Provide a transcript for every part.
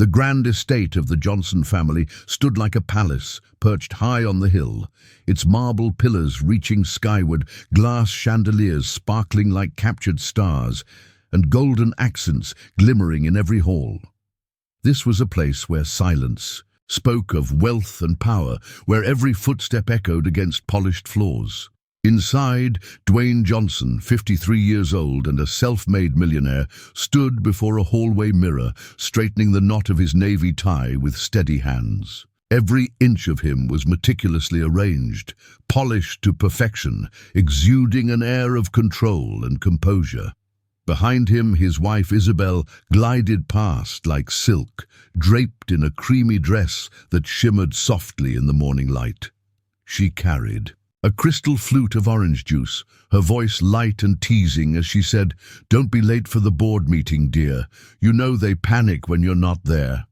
The grand estate of the Johnson family stood like a palace, perched high on the hill, its marble pillars reaching skyward, glass chandeliers sparkling like captured stars, and golden accents glimmering in every hall. This was a place where silence spoke of wealth and power, where every footstep echoed against polished floors. Inside, Dwayne Johnson, 53 years old and a self-made millionaire, stood before a hallway mirror, straightening the knot of his navy tie with steady hands. Every inch of him was meticulously arranged, polished to perfection, exuding an air of control and composure. Behind him, his wife Isabel glided past like silk, draped in a creamy dress that shimmered softly in the morning light. She carried a crystal flute of orange juice, her voice light and teasing as she said, "Don't be late for the board meeting, dear. You know they panic when you're not there."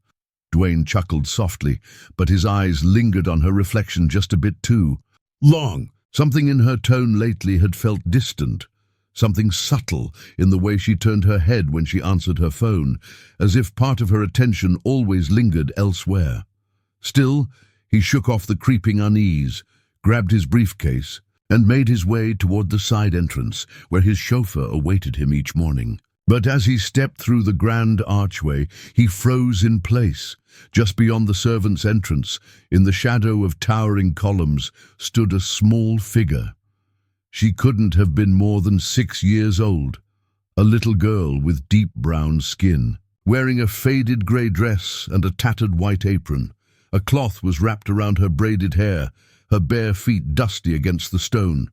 Dwayne chuckled softly, but his eyes lingered on her reflection just a bit too long. Something in her tone lately had felt distant, something subtle in the way she turned her head when she answered her phone, as if part of her attention always lingered elsewhere. Still, he shook off the creeping unease, grabbed his briefcase, and made his way toward the side entrance where his chauffeur awaited him each morning. But as he stepped through the grand archway, he froze in place. Just beyond the servants' entrance, in the shadow of towering columns, stood a small figure. She couldn't have been more than 6 years old, a little girl with deep brown skin, wearing a faded grey dress and a tattered white apron. A cloth was wrapped around her braided hair, her bare feet dusty against the stone.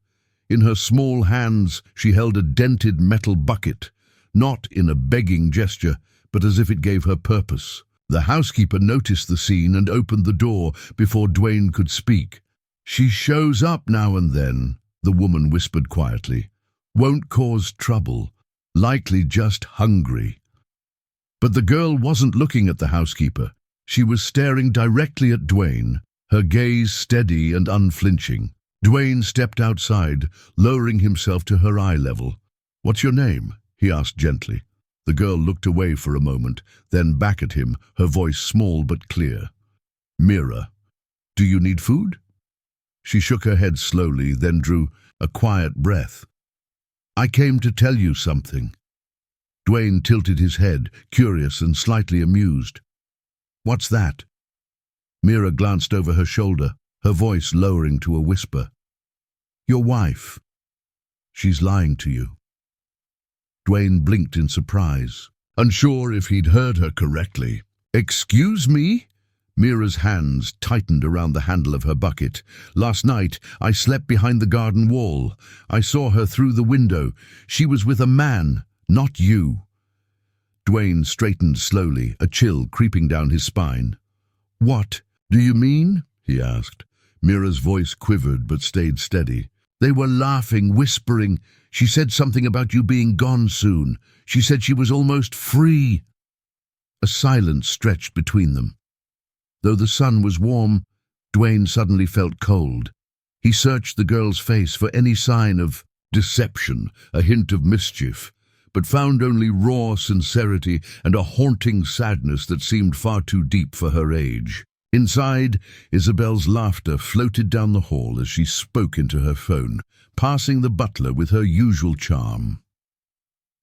In her small hands she held a dented metal bucket, not in a begging gesture, but as if it gave her purpose. The housekeeper noticed the scene and opened the door before Dwayne could speak. "She shows up now and then," the woman whispered quietly. "Won't cause trouble, likely just hungry." But the girl wasn't looking at the housekeeper. She was staring directly at Dwayne, her gaze steady and unflinching. Dwayne stepped outside, lowering himself to her eye level. "What's your name?" he asked gently. The girl looked away for a moment, then back at him, her voice small but clear. "Mira. Do you need food?" She shook her head slowly, then drew a quiet breath. "I came to tell you something." Dwayne tilted his head, curious and slightly amused. "What's that?" Mira glanced over her shoulder, her voice lowering to a whisper. "Your wife. She's lying to you." Dwayne blinked in surprise, unsure if he'd heard her correctly. "Excuse me?" Mira's hands tightened around the handle of her bucket. "Last night, I slept behind the garden wall. I saw her through the window. She was with a man, not you." Dwayne straightened slowly, a chill creeping down his spine. "What do you mean?" he asked. Mira's voice quivered but stayed steady. "They were laughing, whispering. She said something about you being gone soon. She said she was almost free." A silence stretched between them. Though the sun was warm, Dwayne suddenly felt cold. He searched the girl's face for any sign of deception, a hint of mischief, but found only raw sincerity and a haunting sadness that seemed far too deep for her age. Inside, Isabel's laughter floated down the hall as she spoke into her phone, passing the butler with her usual charm.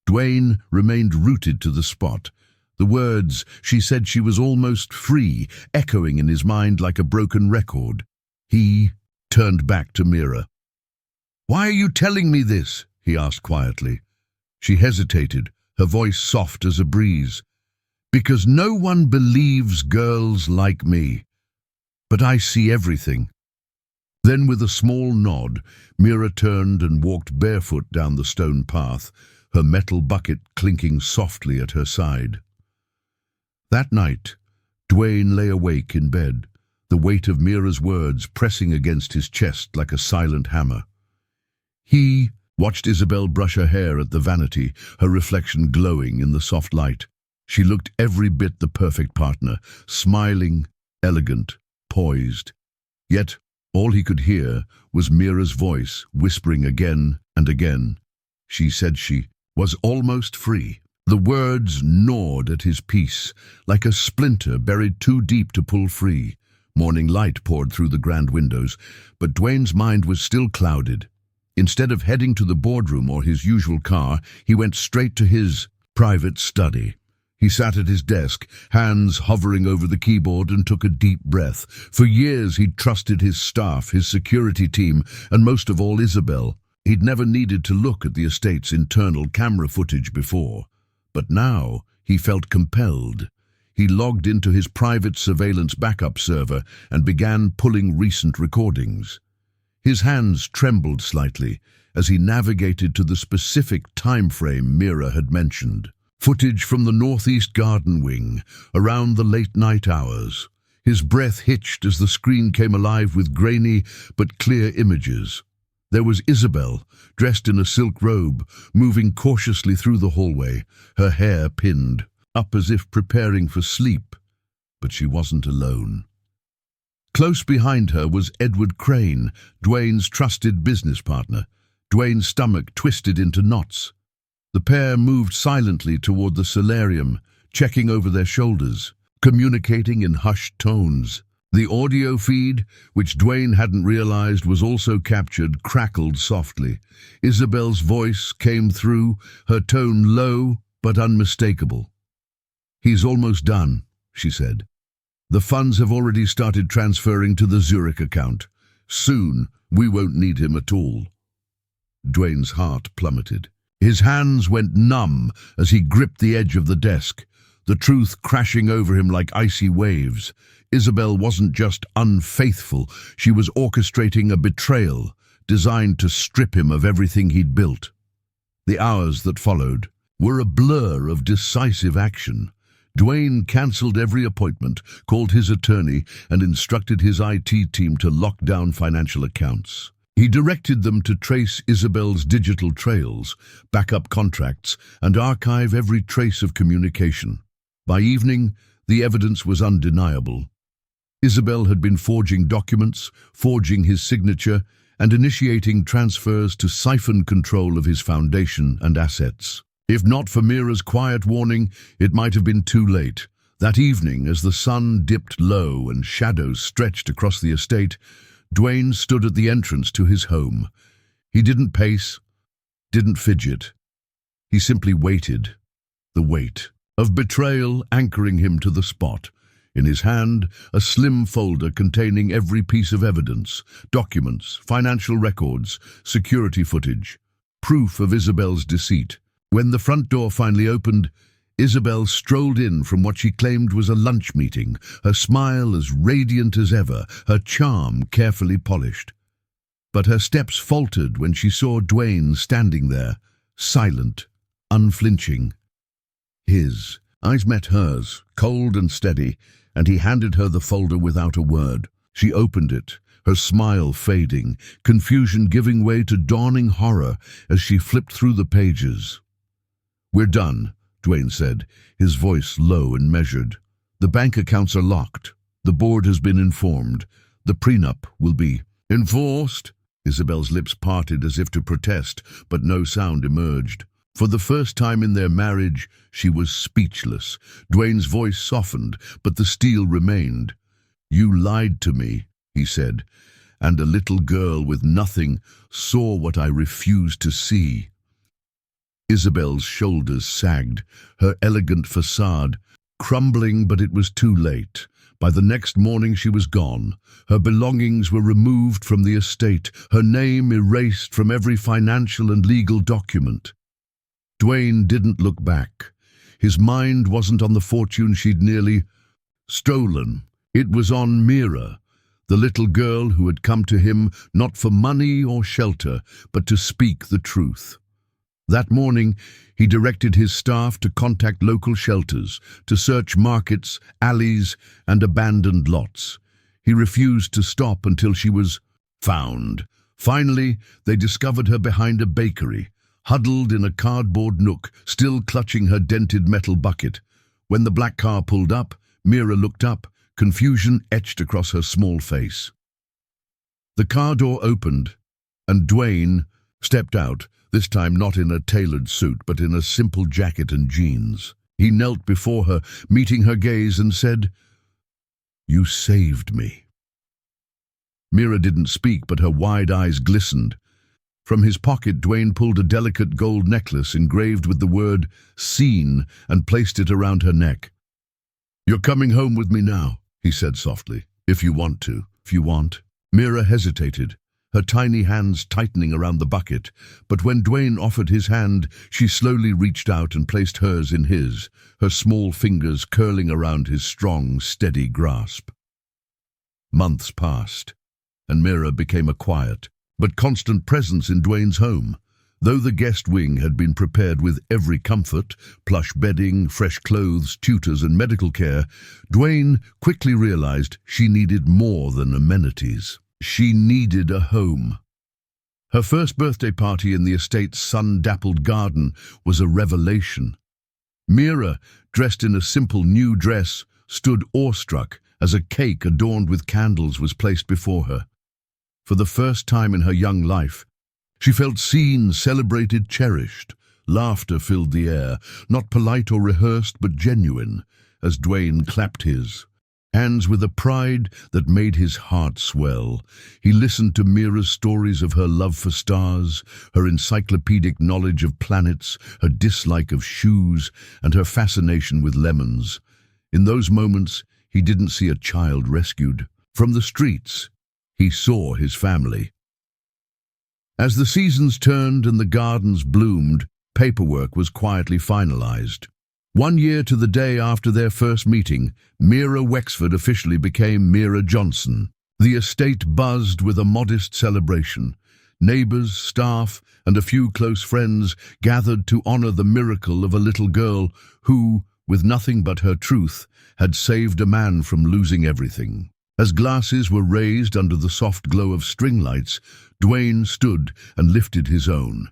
Dwayne remained rooted to the spot. The words, "She said she was almost free," echoing in his mind like a broken record. He turned back to Mira. "Why are you telling me this?" he asked quietly. She hesitated, her voice soft as a breeze. "Because no one believes girls like me. But I see everything." Then with a small nod, Mira turned and walked barefoot down the stone path, her metal bucket clinking softly at her side. That night, Dwayne lay awake in bed, the weight of Mira's words pressing against his chest like a silent hammer. He watched Isabel brush her hair at the vanity, her reflection glowing in the soft light. She looked every bit the perfect partner, smiling, elegant, poised. Yet all he could hear was Mira's voice whispering again and again. She said she was almost free. The words gnawed at his peace, like a splinter buried too deep to pull free. Morning light poured through the grand windows, but Dwayne's mind was still clouded. Instead of heading to the boardroom or his usual car, he went straight to his private study. He sat at his desk, hands hovering over the keyboard, and took a deep breath. For years he'd trusted his staff, his security team, and most of all Isabel. He'd never needed to look at the estate's internal camera footage before. But now he felt compelled. He logged into his private surveillance backup server and began pulling recent recordings. His hands trembled slightly as he navigated to the specific time frame Mira had mentioned. Footage from the northeast garden wing, around the late-night hours. His breath hitched as the screen came alive with grainy but clear images. There was Isabel, dressed in a silk robe, moving cautiously through the hallway, her hair pinned, up as if preparing for sleep. But she wasn't alone. Close behind her was Edward Crane, Dwayne's trusted business partner. Dwayne's stomach twisted into knots. The pair moved silently toward the solarium, checking over their shoulders, communicating in hushed tones. The audio feed, which Dwayne hadn't realized was also captured, crackled softly. Isabel's voice came through, her tone low but unmistakable. "He's almost done," she said. "The funds have already started transferring to the Zurich account. Soon, we won't need him at all." Dwayne's heart plummeted. His hands went numb as he gripped the edge of the desk, the truth crashing over him like icy waves. Isabel wasn't just unfaithful, she was orchestrating a betrayal designed to strip him of everything he'd built. The hours that followed were a blur of decisive action. Dwayne cancelled every appointment, called his attorney, and instructed his IT team to lock down financial accounts. He directed them to trace Isabel's digital trails, back up contracts, and archive every trace of communication. By evening, the evidence was undeniable. Isabel had been forging documents, forging his signature, and initiating transfers to siphon control of his foundation and assets. If not for Mira's quiet warning, it might have been too late. That evening, as the sun dipped low and shadows stretched across the estate, Dwayne stood at the entrance to his home. He didn't pace, didn't fidget. He simply waited, the weight of betrayal anchoring him to the spot. In his hand, a slim folder containing every piece of evidence, documents, financial records, security footage, proof of Isabel's deceit. When the front door finally opened, Isabel strolled in from what she claimed was a lunch meeting, her smile as radiant as ever, her charm carefully polished. But her steps faltered when she saw Dwayne standing there, silent, unflinching. His eyes met hers, cold and steady, and he handed her the folder without a word. She opened it, her smile fading, confusion giving way to dawning horror as she flipped through the pages. "We're done," Dwayne said, his voice low and measured. "The bank accounts are locked. The board has been informed. The prenup will be enforced." Isabel's lips parted as if to protest, but no sound emerged. For the first time in their marriage, she was speechless. Dwayne's voice softened, but the steel remained. "You lied to me," he said, "and a little girl with nothing saw what I refused to see." Isabel's shoulders sagged, her elegant facade crumbling, but it was too late. By the next morning she was gone. Her belongings were removed from the estate, her name erased from every financial and legal document. Dwayne didn't look back. His mind wasn't on the fortune she'd nearly stolen. It was on Mira, the little girl who had come to him not for money or shelter, but to speak the truth. That morning, he directed his staff to contact local shelters, to search markets, alleys, and abandoned lots. He refused to stop until she was found. Finally, they discovered her behind a bakery, huddled in a cardboard nook, still clutching her dented metal bucket. When the black car pulled up, Mira looked up, confusion etched across her small face. The car door opened, and Dwayne stepped out, this time not in a tailored suit, but in a simple jacket and jeans. He knelt before her, meeting her gaze, and said, "You saved me." Mira didn't speak, but her wide eyes glistened. From his pocket, Dwayne pulled a delicate gold necklace engraved with the word "seen" and placed it around her neck. "You're coming home with me now," he said softly. "If you want to. If you want." Mira hesitated, her tiny hands tightening around the bucket, but when Dwayne offered his hand, she slowly reached out and placed hers in his, her small fingers curling around his strong, steady grasp. Months passed, and Mira became a quiet but constant presence in Dwayne's home. Though the guest wing had been prepared with every comfort, plush bedding, fresh clothes, tutors and medical care, Dwayne quickly realized she needed more than amenities. She needed a home. Her first birthday party in the estate's sun-dappled garden was a revelation. Mira, dressed in a simple new dress, stood awestruck as a cake adorned with candles was placed before her. For the first time in her young life, she felt seen, celebrated, cherished. Laughter filled the air, not polite or rehearsed, but genuine, as Dwayne clapped his hands with a pride that made his heart swell. He listened to Mira's stories of her love for stars, her encyclopedic knowledge of planets, her dislike of shoes, and her fascination with lemons. In those moments, he didn't see a child rescued from the streets. He saw his family. As the seasons turned and the gardens bloomed, paperwork was quietly finalized. 1 year to the day after their first meeting, Mira Wexford officially became Mira Johnson. The estate buzzed with a modest celebration. Neighbors, staff, and a few close friends gathered to honor the miracle of a little girl who, with nothing but her truth, had saved a man from losing everything. As glasses were raised under the soft glow of string lights, Dwayne stood and lifted his own.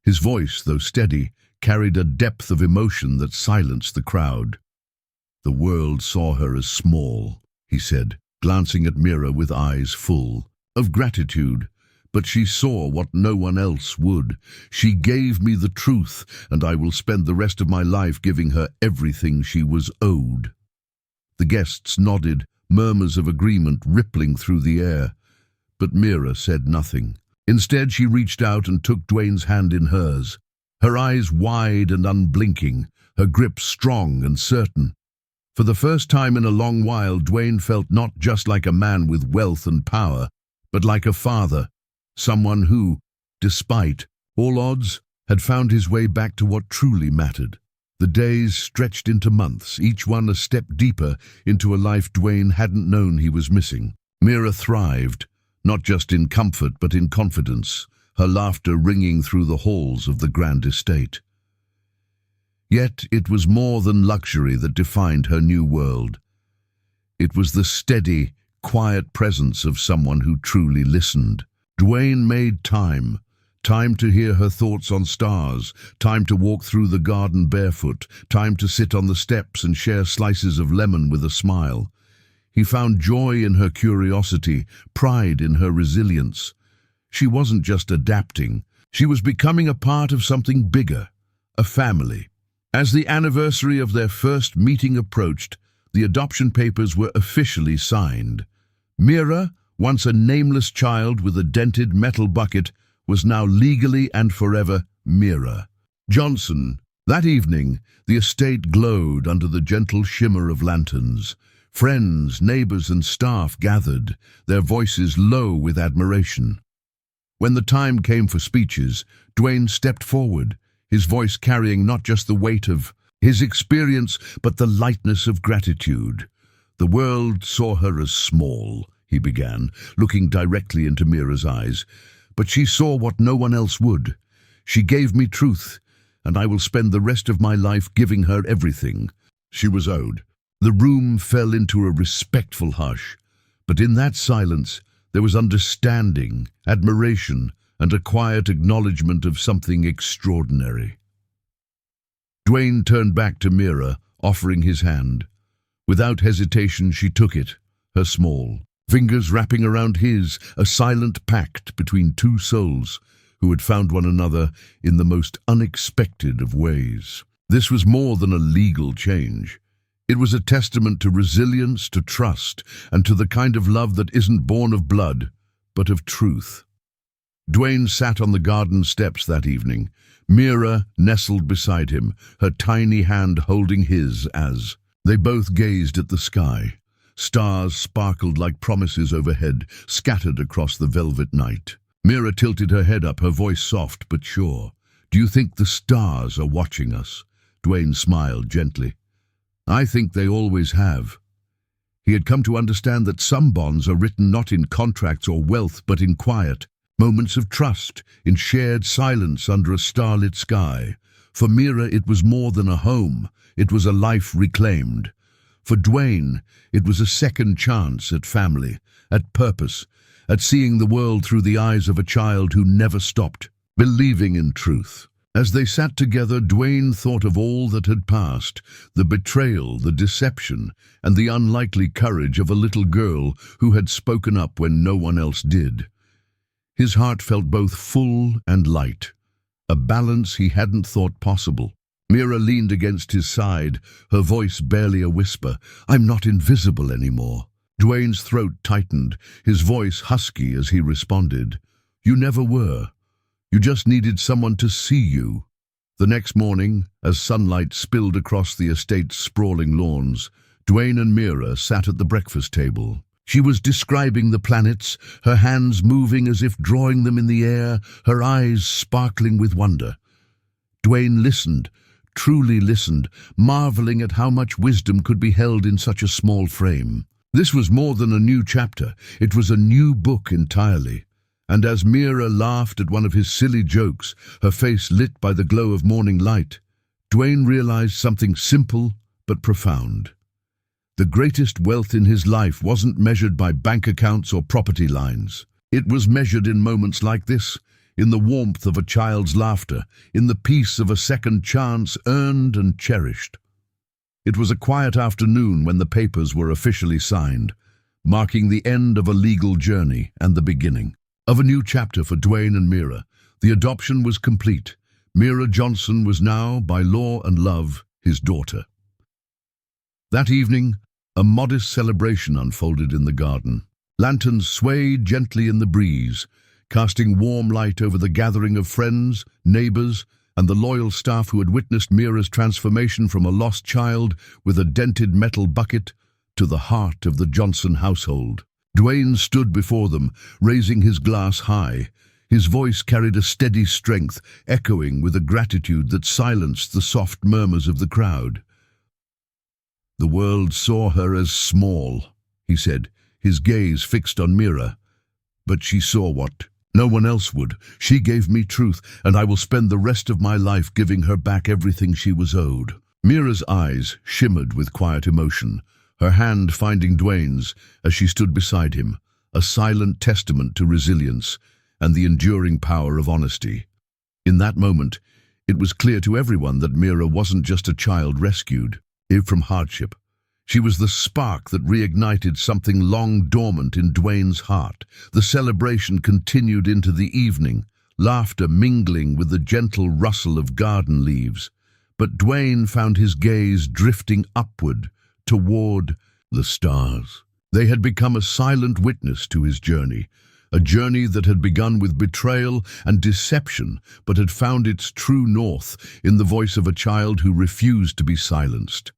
His voice, though steady, carried a depth of emotion that silenced the crowd. "The world saw her as small," he said, glancing at Mira with eyes full of gratitude. "But she saw what no one else would. She gave me the truth, and I will spend the rest of my life giving her everything she was owed." The guests nodded, murmurs of agreement rippling through the air. But Mira said nothing. Instead, she reached out and took Dwayne's hand in hers, her eyes wide and unblinking, her grip strong and certain. For the first time in a long while, Dwayne felt not just like a man with wealth and power, but like a father, someone who, despite all odds, had found his way back to what truly mattered. The days stretched into months, each one a step deeper into a life Dwayne hadn't known he was missing. Mira thrived, not just in comfort but in confidence, her laughter ringing through the halls of the grand estate. Yet it was more than luxury that defined her new world. It was the steady, quiet presence of someone who truly listened. Dwayne made time to hear her thoughts on stars, time to walk through the garden barefoot, time to sit on the steps and share slices of lemon with a smile. He found joy in her curiosity, pride in her resilience. She wasn't just adapting, she was becoming a part of something bigger, a family. As the anniversary of their first meeting approached, the adoption papers were officially signed. Mira, once a nameless child with a dented metal bucket, was now legally and forever Mira Johnson. That evening, the estate glowed under the gentle shimmer of lanterns. Friends, neighbors, and staff gathered, their voices low with admiration. When the time came for speeches, Dwayne stepped forward, his voice carrying not just the weight of his experience, but the lightness of gratitude. "The world saw her as small," he began, looking directly into Mira's eyes. "But she saw what no one else would. She gave me truth, and I will spend the rest of my life giving her everything she was owed." The room fell into a respectful hush, but in that silence there was understanding, admiration, and a quiet acknowledgement of something extraordinary. Dwayne turned back to Mira, offering his hand. Without hesitation, she took it, her small fingers wrapping around his, a silent pact between two souls. who had found one another in the most unexpected of ways. This was more than a legal change. It was a testament to resilience, to trust, and to the kind of love that isn't born of blood, but of truth. Dwayne sat on the garden steps that evening, Mira nestled beside him, her tiny hand holding his as they both gazed at the sky. Stars sparkled like promises overhead, scattered across the velvet night. Mira tilted her head up, her voice soft but sure. "Do you think the stars are watching us?" Dwayne smiled gently. "I think they always have." He had come to understand that some bonds are written not in contracts or wealth, but in quiet moments of trust, in shared silence under a starlit sky. For Mira, it was more than a home. It was a life reclaimed. For Dwayne, it was a second chance at family, at purpose, at seeing the world through the eyes of a child who never stopped believing in truth. As they sat together, Dwayne thought of all that had passed, the betrayal, the deception, and the unlikely courage of a little girl who had spoken up when no one else did. His heart felt both full and light, a balance he hadn't thought possible. Mira leaned against his side, her voice barely a whisper. "I'm not invisible anymore." Dwayne's throat tightened, his voice husky as he responded. "You never were. You just needed someone to see you." The next morning, as sunlight spilled across the estate's sprawling lawns, Dwayne and Mira sat at the breakfast table. She was describing the planets, her hands moving as if drawing them in the air, her eyes sparkling with wonder. Dwayne listened, truly listened, marveling at how much wisdom could be held in such a small frame. This was more than a new chapter, it was a new book entirely. And as Mira laughed at one of his silly jokes, her face lit by the glow of morning light, Dwayne realized something simple but profound. The greatest wealth in his life wasn't measured by bank accounts or property lines. It was measured in moments like this, in the warmth of a child's laughter, in the peace of a second chance earned and cherished. It was a quiet afternoon when the papers were officially signed, marking the end of a legal journey and the beginning of a new chapter for Dwayne and Mira. The adoption was complete. Mira Johnson was now, by law and love, his daughter. That evening, a modest celebration unfolded in the garden. Lanterns swayed gently in the breeze, casting warm light over the gathering of friends, neighbors, and the loyal staff who had witnessed Mira's transformation from a lost child with a dented metal bucket to the heart of the Johnson household. Dwayne stood before them, raising his glass high. His voice carried a steady strength, echoing with a gratitude that silenced the soft murmurs of the crowd. "The world saw her as small," he said, his gaze fixed on Mira. "But she saw what no one else would. She gave me truth, and I will spend the rest of my life giving her back everything she was owed." Mira's eyes shimmered with quiet emotion, her hand finding Dwayne's as she stood beside him, a silent testament to resilience and the enduring power of honesty. In that moment, it was clear to everyone that Mira wasn't just a child rescued from hardship. She was the spark that reignited something long dormant in Dwayne's heart. The celebration continued into the evening, laughter mingling with the gentle rustle of garden leaves. But Dwayne found his gaze drifting upward, toward the stars. They had become a silent witness to his journey, a journey that had begun with betrayal and deception, but had found its true north in the voice of a child who refused to be silenced.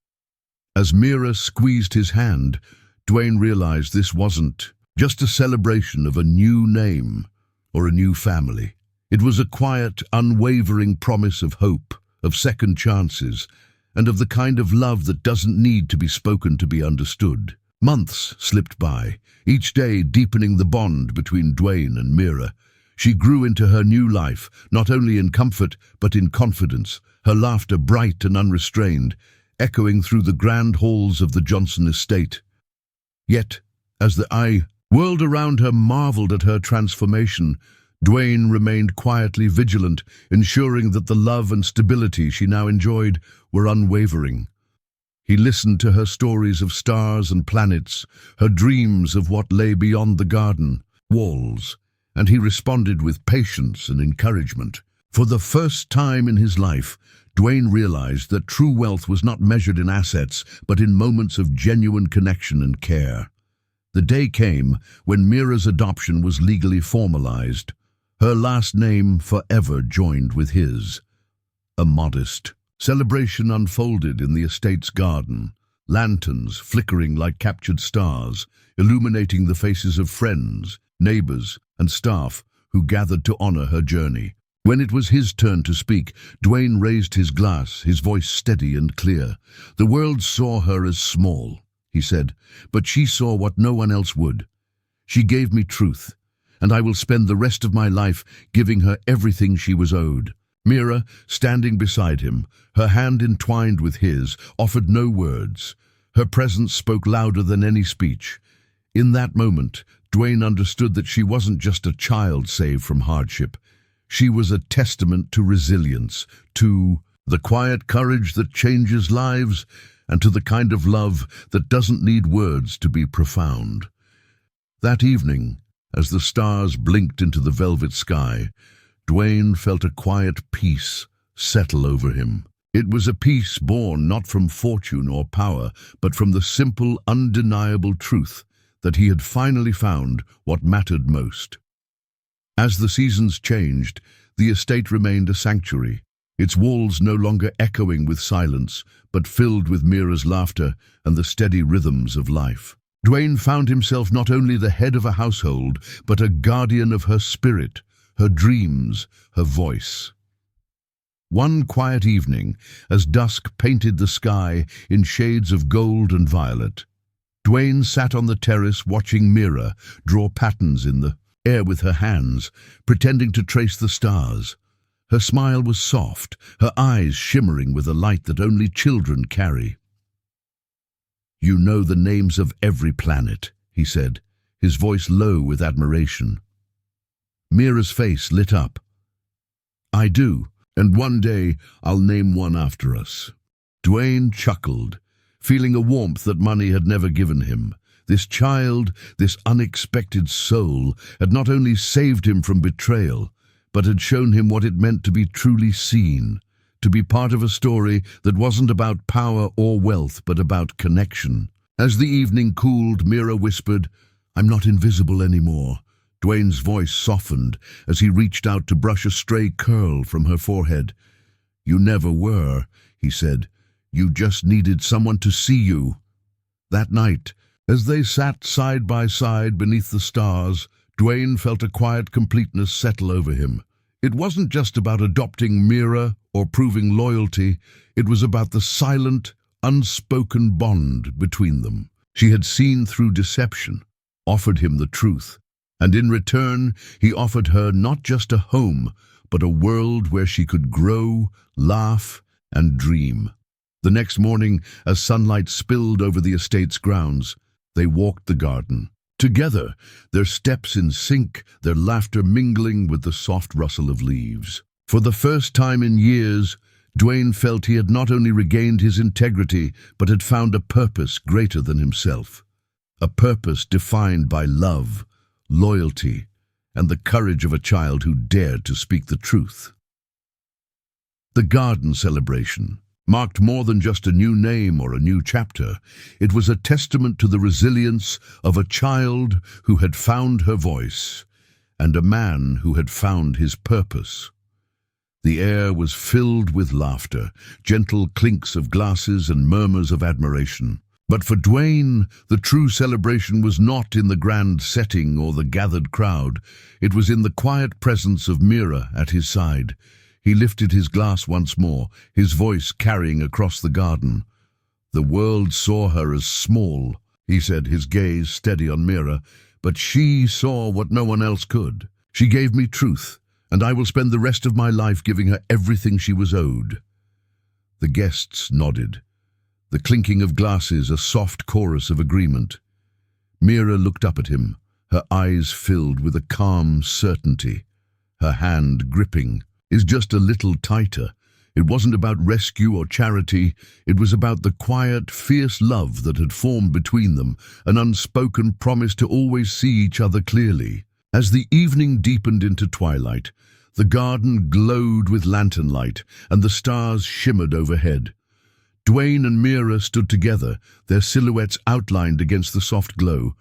As Mira squeezed his hand, Dwayne realized this wasn't just a celebration of a new name or a new family. It was a quiet, unwavering promise of hope, of second chances, and of the kind of love that doesn't need to be spoken to be understood. Months slipped by, each day deepening the bond between Dwayne and Mira. She grew into her new life, not only in comfort but in confidence, her laughter bright and unrestrained, echoing through the grand halls of the Johnson estate. Yet, as the world around her marveled at her transformation, Dwayne remained quietly vigilant, ensuring that the love and stability she now enjoyed were unwavering. He listened to her stories of stars and planets, her dreams of what lay beyond the garden walls, and he responded with patience and encouragement. For the first time in his life, Dwayne realized that true wealth was not measured in assets, but in moments of genuine connection and care. The day came when Mira's adoption was legally formalized. Her last name forever joined with his. A modest celebration unfolded in the estate's garden, lanterns flickering like captured stars, illuminating the faces of friends, neighbors, and staff who gathered to honor her journey. When it was his turn to speak, Dwayne raised his glass, his voice steady and clear. "The world saw her as small," he said, "but she saw what no one else would. She gave me truth, and I will spend the rest of my life giving her everything she was owed." Mira, standing beside him, her hand entwined with his, offered no words. Her presence spoke louder than any speech. In that moment, Dwayne understood that she wasn't just a child saved from hardship. She was a testament to resilience, to the quiet courage that changes lives, and to the kind of love that doesn't need words to be profound. That evening, as the stars blinked into the velvet sky, Dwayne felt a quiet peace settle over him. It was a peace born not from fortune or power, but from the simple, undeniable truth that he had finally found what mattered most. As the seasons changed, the estate remained a sanctuary, its walls no longer echoing with silence, but filled with Mira's laughter and the steady rhythms of life. Dwayne found himself not only the head of a household, but a guardian of her spirit, her dreams, her voice. One quiet evening, as dusk painted the sky in shades of gold and violet, Dwayne sat on the terrace watching Mira draw patterns in the air with her hands, pretending to trace the stars. Her smile was soft, her eyes shimmering with a light that only children carry. "You know the names of every planet," he said, his voice low with admiration. Mira's face lit up. "I do, and one day I'll name one after us." Dwayne chuckled, feeling a warmth that money had never given him. This child, this unexpected soul, had not only saved him from betrayal, but had shown him what it meant to be truly seen, to be part of a story that wasn't about power or wealth, but about connection. As the evening cooled, Mira whispered, "I'm not invisible anymore." Dwayne's voice softened as he reached out to brush a stray curl from her forehead. "You never were," he said. "You just needed someone to see you." That night, as they sat side by side beneath the stars, Dwayne felt a quiet completeness settle over him. It wasn't just about adopting Mira or proving loyalty, it was about the silent, unspoken bond between them. She had seen through deception, offered him the truth, and in return he offered her not just a home, but a world where she could grow, laugh, and dream. The next morning, as sunlight spilled over the estate's grounds, they walked the garden. Together, their steps in sync, their laughter mingling with the soft rustle of leaves. For the first time in years, Dwayne felt he had not only regained his integrity, but had found a purpose greater than himself. A purpose defined by love, loyalty, and the courage of a child who dared to speak the truth. The garden celebration marked more than just a new name or a new chapter. It was a testament to the resilience of a child who had found her voice, and a man who had found his purpose. The air was filled with laughter, gentle clinks of glasses and murmurs of admiration. But for Dwayne, the true celebration was not in the grand setting or the gathered crowd. It was in the quiet presence of Mira at his side. He lifted his glass once more, his voice carrying across the garden. "The world saw her as small," he said, his gaze steady on Mira, "but she saw what no one else could. She gave me truth, and I will spend the rest of my life giving her everything she was owed." The guests nodded, the clinking of glasses a soft chorus of agreement. Mira looked up at him, her eyes filled with a calm certainty, her hand gripping is just a little tighter. It wasn't about rescue or charity, it was about the quiet, fierce love that had formed between them, an unspoken promise to always see each other clearly. As the evening deepened into twilight, the garden glowed with lantern light and the stars shimmered overhead. Dwayne and Mira stood together, their silhouettes outlined against the soft glow.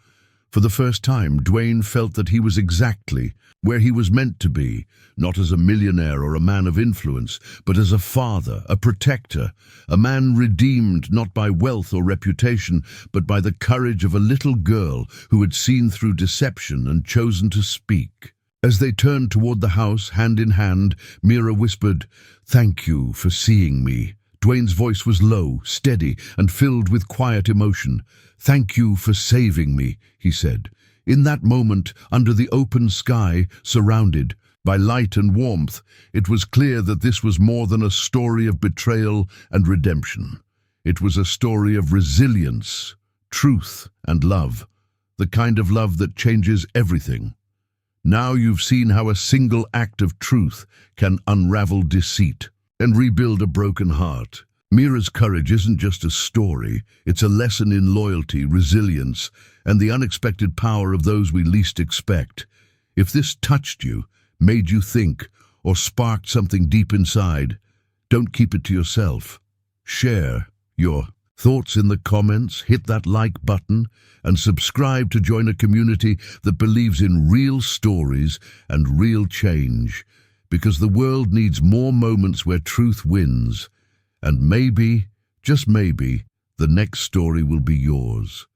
For the first time, Dwayne felt that he was exactly where he was meant to be, not as a millionaire or a man of influence, but as a father, a protector, a man redeemed not by wealth or reputation, but by the courage of a little girl who had seen through deception and chosen to speak. As they turned toward the house, hand in hand, Mira whispered, "Thank you for seeing me." Dwayne's voice was low, steady, and filled with quiet emotion. "Thank you for saving me," he said. In that moment, under the open sky, surrounded by light and warmth, it was clear that this was more than a story of betrayal and redemption. It was a story of resilience, truth, and love, the kind of love that changes everything. Now you've seen how a single act of truth can unravel deceit and rebuild a broken heart. Mira's courage isn't just a story, it's a lesson in loyalty, resilience, and the unexpected power of those we least expect. If this touched you, made you think, or sparked something deep inside, don't keep it to yourself. Share your thoughts in the comments, hit that like button, and subscribe to join a community that believes in real stories and real change. Because the world needs more moments where truth wins. And maybe, just maybe, the next story will be yours.